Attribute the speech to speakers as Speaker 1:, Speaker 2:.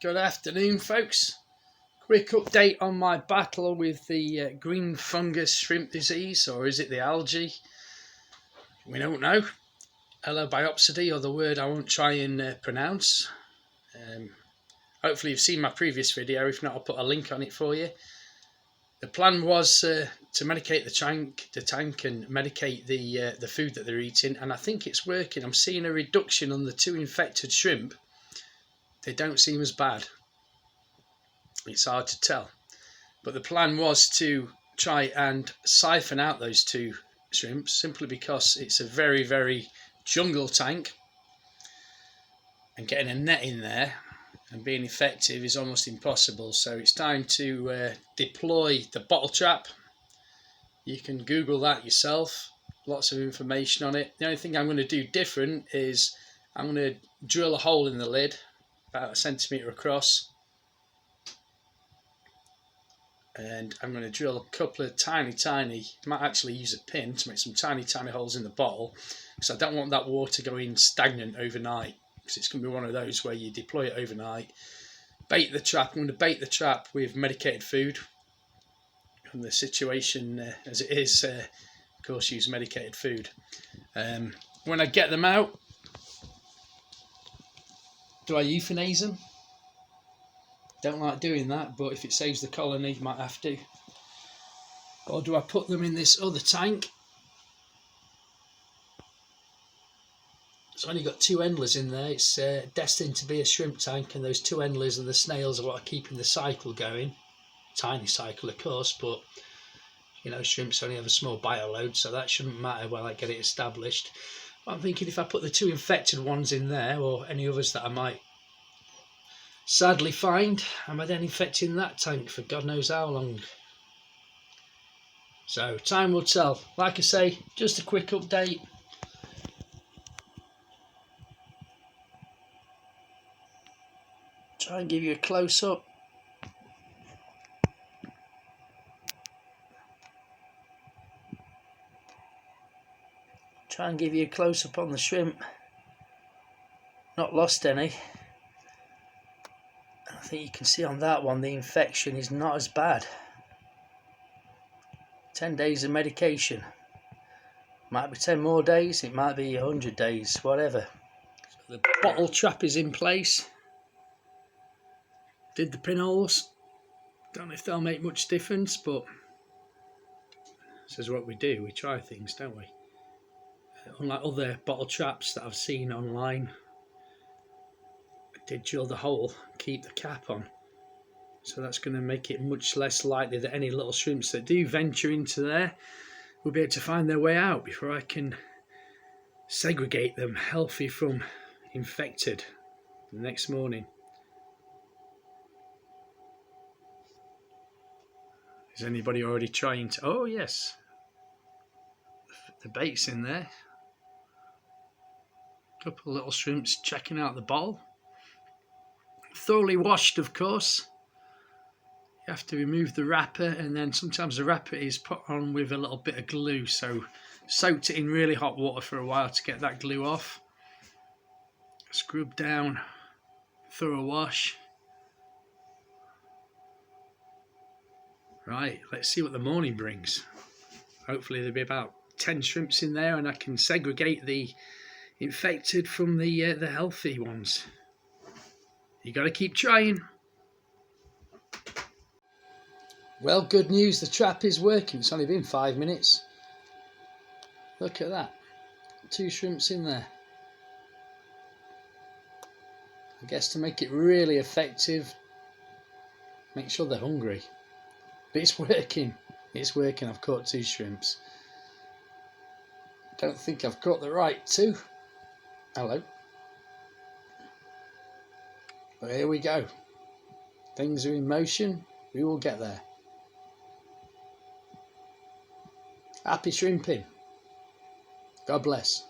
Speaker 1: Good afternoon, folks. Quick update on my battle with the green fungus shrimp disease, or is it the algae? We don't know. Ellobiopsidae, or the word I won't try and pronounce. Hopefully you've seen my previous video. If not, I'll put a link on it for you. The plan was to medicate the tank and medicate the food that they're eating, and I think it's working. I'm seeing a reduction on the 2 infected shrimp. They don't seem as bad. It's hard to tell, but the plan was to try and siphon out those 2 shrimps, simply because it's a very, very jungle tank, and getting a net in there and being effective is almost impossible. So it's time to deploy the bottle trap. You can Google that yourself, lots of information on it. The only thing I'm going to do different is I'm going to drill a hole in the lid about 1 centimetre across, and I'm going to drill a couple of tiny, might actually use a pin to make some tiny holes in the bottle, because I don't want that water going stagnant overnight, because it's going to be one of those where you deploy it overnight, bait the trap. I'm going to bait the trap with medicated food, and the situation as it is, of course, use medicated food. When I get them out, do I euthanize them? Don't like doing that, but if it saves the colony, might have to. Or do I put them in this other tank? It's only got 2 endlers in there. It's destined to be a shrimp tank, and those 2 endlers and the snails are what are keeping the cycle going. Tiny cycle, of course, but you know, shrimps only have a small bioload, so that shouldn't matter when I get it established. But I'm thinking if I put the 2 infected ones in there, or any others that I might sadly find, am I then infecting that tank for God knows how long? So time will tell. Like I say, just a quick update. Try and give you a close-up. Try and give you a close-up on the shrimp. Not lost any. I think you can see on that one the infection is not as bad. 10 days of medication. Might be 10 more days, it might be 100 days, whatever. So the bottle trap is in place. Did the pinholes. Don't know if they'll make much difference, but this is what we do. We try things, don't we? Unlike other bottle traps that I've seen online, I did drill the hole, keep the cap on. So that's going to make it much less likely that any little shrimps that do venture into there will be able to find their way out before I can segregate them healthy from infected the next morning. Is anybody already trying to... Oh yes, the bait's in there. A couple of little shrimps checking out the bowl. Thoroughly washed, of course. You have to remove the wrapper, and then sometimes the wrapper is put on with a little bit of glue, so soaked it in really hot water for a while to get that glue off. Scrub down, thorough wash. Right, let's see what the morning brings. Hopefully there'll be about 10 shrimps in there, and I can segregate the infected from the healthy ones. You got to keep trying. Well, good news, the trap is working. It's only been 5 minutes. Look at that. 2 shrimps in there. I guess to make it really effective, make sure they're hungry. But it's working. It's working. I've caught 2 shrimps. Don't think I've caught the right 2. Hello. But here we go. Things are in motion. We will get there. Happy shrimping. God bless.